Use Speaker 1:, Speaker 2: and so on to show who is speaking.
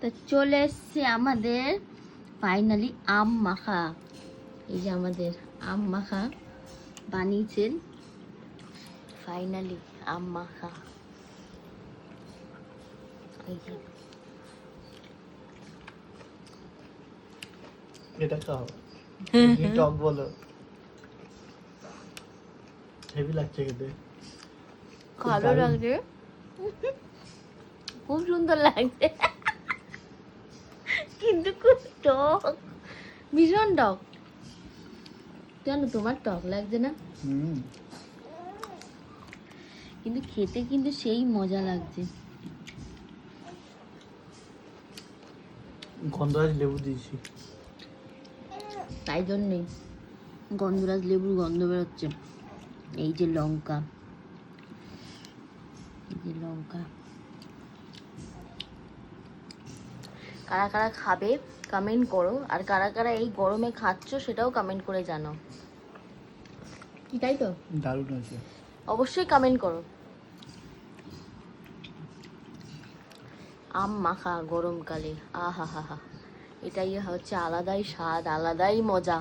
Speaker 1: তো চলে এসছে আমাদের ফাইনালি আম মাখা। এই যে আমাদের আম মাখা বানিয়েছেন, ফাইনালি আম মাখা। এই যে
Speaker 2: এটা খাও, কি টক বলো, হেভি লাগছে খেতে,
Speaker 1: ভালো লাগছে, খুব সুন্দর লাগছে, কিন্তু খুব টক, ভীষণ টক। কেন তোমার টক লাগছে না? কিন্তু খেতে কিন্তু সেই মজা লাগছে।
Speaker 2: গন্ধরাজ লেবু দিয়েছি,
Speaker 1: তাই জন্যেই গন্ধরাজ লেবুর গন্ধ বেরোচ্ছে। এই যে লঙ্কা, এই যে লঙ্কা। কারা কারা খাবে কমেন্ট করো, আর কারা কারা এই গরমে খাচ্ছ সেটাও কমেন্ট করে জানাও। কি তাই তো?
Speaker 2: দারুণ হয়েছে।
Speaker 1: অবশ্যই কমেন্ট করো। আম মাখা গরমকালে, আহা হা হা, এটাই হচ্ছে আলাদাই স্বাদ, আলাদাই মজা।